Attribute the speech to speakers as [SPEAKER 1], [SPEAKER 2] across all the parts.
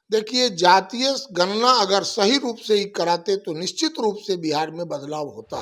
[SPEAKER 1] देखिए, जातीय गणना अगर सही रूप से ही कराते तो निश्चित रूप से बिहार में बदलाव होता।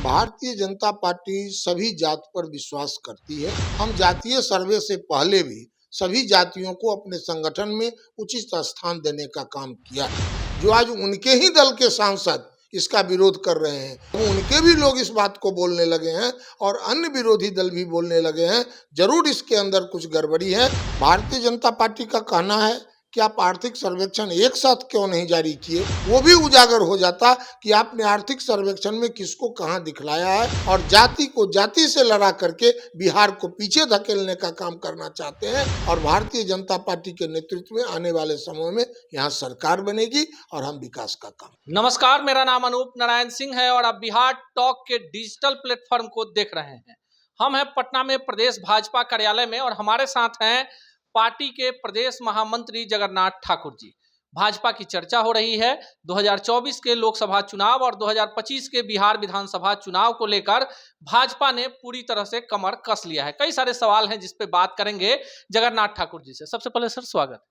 [SPEAKER 1] भारतीय जनता पार्टी सभी जात पर विश्वास करती है। हम जातीय सर्वे से पहले भी सभी जातियों को अपने संगठन में उचित स्थान देने का काम किया है। जो आज उनके ही दल के सांसद इसका विरोध कर रहे हैं, वो उनके भी लोग इस बात को बोलने लगे हैं और अन्य विरोधी दल भी बोलने लगे हैं। जरूर इसके अंदर कुछ गड़बड़ी है। भारतीय जनता पार्टी का कहना है कि आप आर्थिक सर्वेक्षण एक साथ क्यों नहीं जारी किए, वो भी उजागर हो जाता कि आपने आर्थिक सर्वेक्षण में किसको कहां दिखलाया है और जाति को जाति से लड़ा करके बिहार को पीछे धकेलने का काम करना चाहते हैं। और भारतीय जनता पार्टी के नेतृत्व में आने वाले समय में यहाँ सरकार बनेगी और हम विकास का काम।
[SPEAKER 2] नमस्कार, मेरा नाम अनूप नारायण सिंह है और आप बिहार टॉक के डिजिटल प्लेटफॉर्म को देख रहे हैं। हम हैं पटना में प्रदेश भाजपा कार्यालय में और हमारे साथ हैं पार्टी के प्रदेश महामंत्री जगन्नाथ ठाकुर जी। भाजपा की चर्चा हो रही है 2024 के लोकसभा चुनाव और 2025 के बिहार विधानसभा चुनाव को लेकर भाजपा ने पूरी तरह से कमर कस लिया है। कई सारे सवाल हैं जिस पे बात करेंगे जगन्नाथ ठाकुर जी से। सबसे पहले सर स्वागत।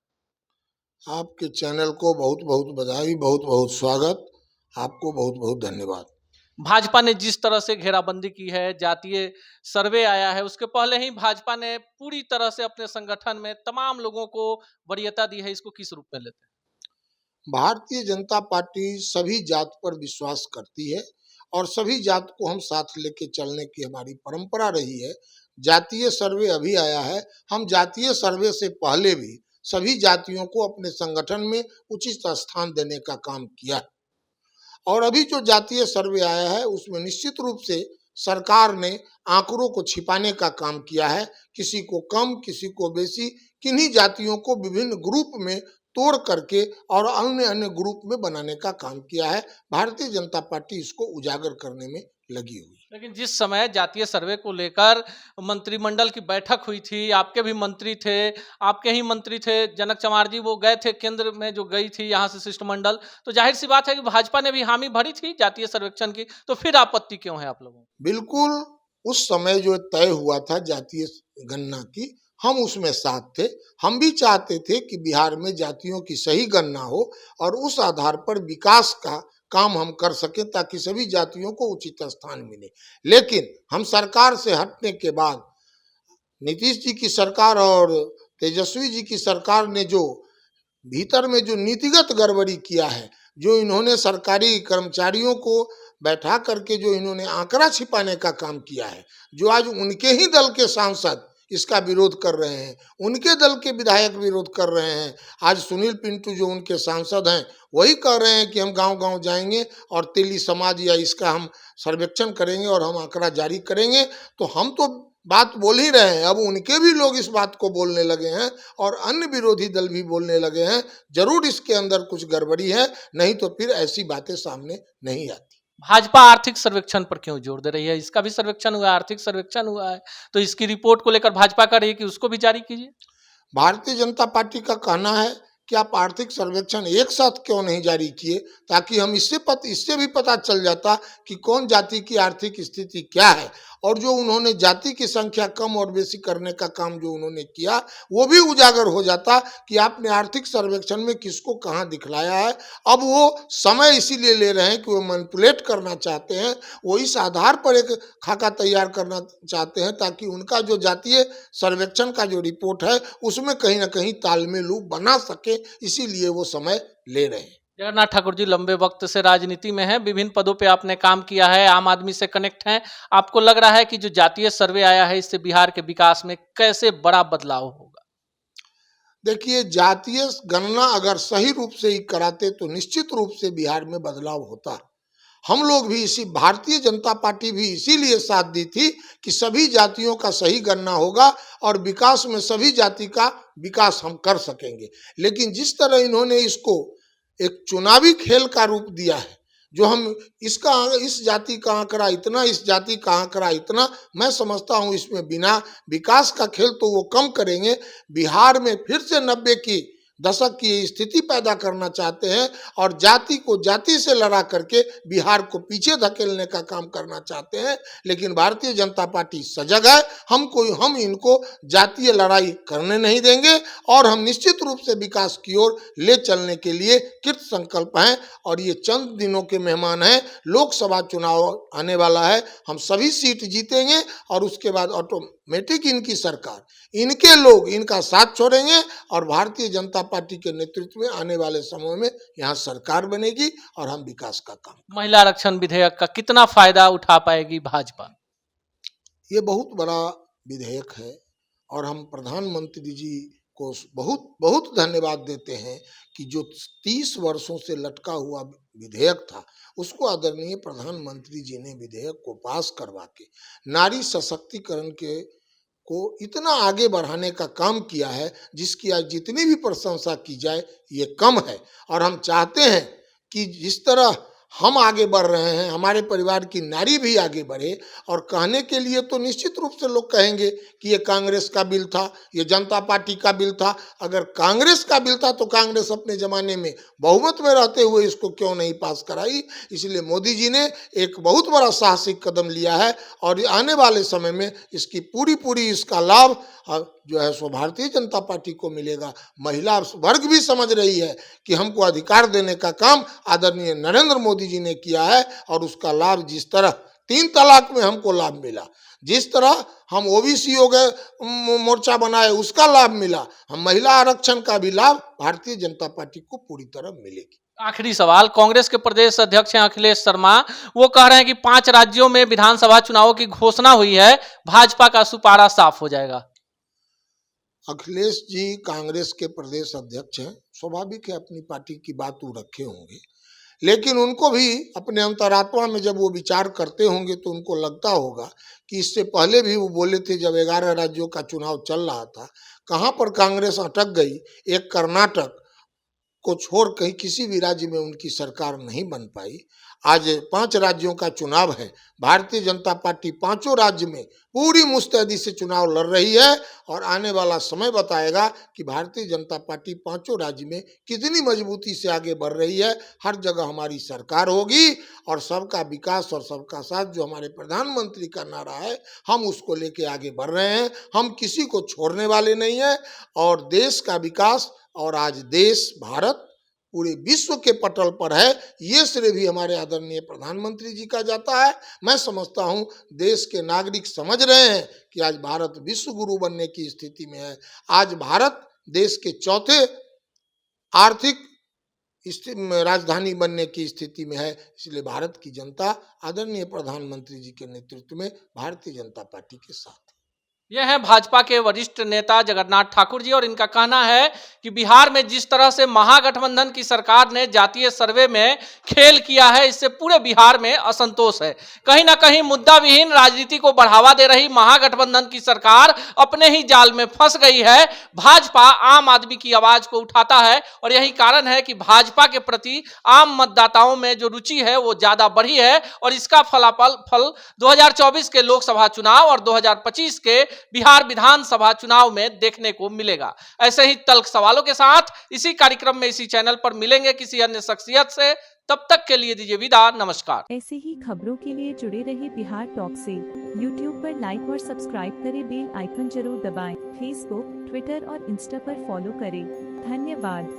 [SPEAKER 1] आपके चैनल को बहुत बहुत बधाई, बहुत बहुत स्वागत, आपको बहुत बहुत धन्यवाद।
[SPEAKER 2] भाजपा ने जिस तरह से घेराबंदी की है, जातीय सर्वे आया है, उसके पहले ही भाजपा ने पूरी तरह से अपने संगठन में तमाम लोगों को वरीयता दी है। इसको किस रूप में लेते हैं?
[SPEAKER 1] भारतीय जनता पार्टी सभी जात पर विश्वास करती है और सभी जात को हम साथ लेके चलने की हमारी परंपरा रही है। जातीय सर्वे अभी आया है, हम जातीय सर्वे से पहले भी सभी जातियों को अपने संगठन में उचित स्थान देने का काम किया है। और अभी जो जातीय सर्वे आया है उसमें निश्चित रूप से सरकार ने आंकड़ों को छिपाने का काम किया है। किसी को कम, किसी को बेसी, किन्हीं जातियों को विभिन्न ग्रुप में तोड़ करके और अन्य अन्य ग्रुप में बनाने का काम किया है। भारतीय जनता पार्टी इसको उजागर करने में लगी हुई।
[SPEAKER 2] लेकिन जिस समय जातीय सर्वे को लेकर मंत्रिमंडल की बैठक हुई थी, आपके भी मंत्री थे, आपके ही मंत्री थे जनक चमार जी, वो गए थे केंद्र में, जो गई थी यहाँ से शिष्टमंडल, तो जाहिर सी बात है कि भाजपा ने भी हामी भरी थी जातीय सर्वेक्षण की, तो फिर आपत्ति क्यों है आप लोगों को?
[SPEAKER 1] बिल्कुल, उस समय जो तय हुआ था जातीय गणना की, हम उसमें साथ थे। हम भी चाहते थे कि बिहार में जातियों की सही गणना हो और उस आधार पर विकास का काम हम कर सकें ताकि सभी जातियों को उचित स्थान मिले। लेकिन हम सरकार से हटने के बाद नीतीश जी की सरकार और तेजस्वी जी की सरकार ने जो भीतर में जो नीतिगत गड़बड़ी किया है, जो इन्होंने सरकारी कर्मचारियों को बैठा करके जो इन्होंने आंकड़ा छिपाने का काम किया है, जो आज उनके ही दल के सांसद इसका विरोध कर रहे हैं, उनके दल के विधायक विरोध कर रहे हैं। आज सुनील पिंटू जो उनके सांसद हैं वही कह रहे हैं कि हम गांव-गांव जाएंगे और तेली समाज या इसका हम सर्वेक्षण करेंगे और हम आंकड़ा जारी करेंगे। तो हम तो बात बोल ही रहे हैं, अब उनके भी लोग इस बात को बोलने लगे हैं और अन्य विरोधी दल भी बोलने लगे हैं। जरूर इसके अंदर कुछ गड़बड़ी है, नहीं तो फिर ऐसी बातें सामने नहीं आती।
[SPEAKER 2] भाजपा आर्थिक सर्वेक्षण पर क्यों जोर दे रही है? इसका भी सर्वेक्षण हुआ है, आर्थिक सर्वेक्षण हुआ है, तो इसकी रिपोर्ट को लेकर भाजपा कह रही है कि उसको भी जारी कीजिए।
[SPEAKER 1] भारतीय जनता पार्टी का कहना है कि आप आर्थिक सर्वेक्षण एक साथ क्यों नहीं जारी किए, ताकि हम इससे भी पता चल जाता कि कौन जाति की आर्थिक स्थिति क्या है। और जो उन्होंने जाति की संख्या कम और बेसी करने का काम जो उन्होंने किया, वो भी उजागर हो जाता कि आपने आर्थिक सर्वेक्षण में किसको कहाँ दिखलाया है। अब वो समय इसीलिए ले रहे हैं कि वो मैनिपुलेट करना चाहते हैं, वो इस आधार पर एक खाका तैयार करना चाहते हैं ताकि उनका जो जातीय सर्वेक्षण का जो रिपोर्ट है उसमें कहीं ना कहीं तालमेल बना सके, इसीलिए वो समय ले रहे हैं।
[SPEAKER 2] जगन्नाथ ठाकुर जी लंबे वक्त से राजनीति में हैं, विभिन्न पदों पे आपने काम किया है, आम आदमी से कनेक्ट हैं, आपको लग रहा है कि जो जातीय सर्वे आया है इससे बिहार के विकास में कैसे बड़ा बदलाव होगा?
[SPEAKER 1] देखिए, जातीय गणना अगर सही रूप से ही कराते तो निश्चित रूप से बिहार में बदलाव होता। हम लोग भी इसी भारतीय जनता पार्टी भी इसीलिए साथ दी थी कि सभी जातियों का सही गणना होगा और विकास में सभी जाति का विकास हम कर सकेंगे। लेकिन जिस तरह इन्होंने इसको एक चुनावी खेल का रूप दिया है, जो हम इस जाति का आंकड़ा इतना, इस जाति का आंकड़ा इतना, मैं समझता हूं इसमें बिना विकास का खेल तो वो कम करेंगे। बिहार में फिर से 90 की दशक की स्थिति पैदा करना चाहते हैं और जाति को जाति से लड़ा करके बिहार को पीछे धकेलने का काम करना चाहते हैं। लेकिन भारतीय जनता पार्टी सजग है, हम इनको जातीय लड़ाई करने नहीं देंगे और हम निश्चित रूप से विकास की ओर ले चलने के लिए कृत संकल्प हैं। और ये चंद दिनों के मेहमान हैं, लोकसभा चुनाव आने वाला है, हम सभी सीट जीतेंगे और उसके बाद ऑटोमेटिक इनकी सरकार, इनके लोग इनका साथ छोड़ेंगे और भारतीय जनता पार्टी के नेतृत्व में आने वाले समय में यहाँ सरकार बनेगी और हम विकास का काम।
[SPEAKER 2] महिला आरक्षण विधेयक का कितना फायदा उठा पाएगी भाजपा?
[SPEAKER 1] ये बहुत बड़ा विधेयक है और हम प्रधानमंत्री जी को बहुत बहुत धन्यवाद देते हैं कि जो 30 वर्षों से लटका हुआ विधेयक था उसको आदरणीय प्रधानमंत्री जी ने विधेयक को पास करवा के नारी सशक्तिकरण के को इतना आगे बढ़ाने का काम किया है, जिसकी आज जितनी भी प्रशंसा की जाए ये कम है। और हम चाहते हैं कि जिस तरह हम आगे बढ़ रहे हैं, हमारे परिवार की नारी भी आगे बढ़े। और कहने के लिए तो निश्चित रूप से लोग कहेंगे कि ये कांग्रेस का बिल था, ये जनता पार्टी का बिल था। अगर कांग्रेस का बिल था तो कांग्रेस अपने ज़माने में बहुमत में रहते हुए इसको क्यों नहीं पास कराई। इसलिए मोदी जी ने एक बहुत बड़ा साहसिक कदम लिया है और आने वाले समय में इसकी पूरी इसका लाभ जो है सो भारतीय जनता पार्टी को मिलेगा। महिला वर्ग भी समझ रही है कि हमको अधिकार देने का काम आदरणीय नरेंद्र मोदी जी ने किया है और उसका लाभ जिस तरह 3 तलाक में हमको लाभ मिला, जिस तरह हम ओबीसी हो गए मोर्चा बनाए उसका लाभ मिला, हम महिला आरक्षण का भी लाभ भारतीय जनता पार्टी को पूरी तरह मिलेगी।
[SPEAKER 2] आखिरी सवाल, कांग्रेस के प्रदेश अध्यक्ष हैं अखिलेश शर्मा, वो कह रहे हैं कि 5 राज्यों में विधानसभा चुनावों की घोषणा हुई है, भाजपा का सुपारा साफ हो जाएगा।
[SPEAKER 1] अखिलेश जी कांग्रेस के प्रदेश अध्यक्ष हैं, स्वाभाविक है अपनी पार्टी की बात वो रखे होंगे, लेकिन उनको भी अपने अंतरात्मा में जब वो विचार करते होंगे तो उनको लगता होगा कि इससे पहले भी वो बोले थे जब 11 राज्यों का चुनाव चल रहा था, कहाँ पर कांग्रेस अटक गई। एक कर्नाटक को छोड़ कहीं किसी भी राज्य में उनकी सरकार नहीं बन पाई। आज 5 राज्यों का चुनाव है, भारतीय जनता पार्टी 5 राज्य में पूरी मुस्तैदी से चुनाव लड़ रही है और आने वाला समय बताएगा कि भारतीय जनता पार्टी 5 राज्य में कितनी मजबूती से आगे बढ़ रही है। हर जगह हमारी सरकार होगी और सबका विकास और सबका साथ जो हमारे प्रधानमंत्री का नारा है, हम उसको लेके आगे बढ़ रहे हैं। हम किसी को छोड़ने वाले नहीं हैं और देश का विकास और आज देश भारत पूरे विश्व के पटल पर है, ये श्रेय भी हमारे आदरणीय प्रधानमंत्री जी का जाता है। मैं समझता हूँ देश के नागरिक समझ रहे हैं कि आज भारत विश्व गुरु बनने की स्थिति में है। आज भारत देश के 4थे आर्थिक राजधानी बनने की स्थिति में है। इसलिए भारत की जनता आदरणीय प्रधानमंत्री जी के नेतृत्व में भारतीय जनता पार्टी के साथ।
[SPEAKER 2] यह है भाजपा के वरिष्ठ नेता जगन्नाथ ठाकुर जी और इनका कहना है कि बिहार में जिस तरह से महागठबंधन की सरकार ने जातीय सर्वे में खेल किया है, इससे पूरे बिहार में असंतोष है। कहीं ना कहीं मुद्दा विहीन राजनीति को बढ़ावा दे रही महागठबंधन की सरकार अपने ही जाल में फंस गई है। भाजपा आम आदमी की आवाज को उठाता है और यही कारण है कि भाजपा के प्रति आम मतदाताओं में जो रुचि है वो ज्यादा बढ़ी है और इसका फल 2024 के लोकसभा चुनाव और 2025 के बिहार विधानसभा चुनाव में देखने को मिलेगा। ऐसे ही तल्ख सवालों के साथ इसी कार्यक्रम में इसी चैनल पर मिलेंगे किसी अन्य शख्सियत से। तब तक के लिए दीजिए विदा, नमस्कार।
[SPEAKER 3] ऐसे ही खबरों के लिए जुड़े रहिए बिहार टॉक से। यूट्यूब पर लाइक और सब्सक्राइब करें, बेल आइकन जरूर दबाएं। फेसबुक, ट्विटर और इंस्टा पर फॉलो करें। धन्यवाद।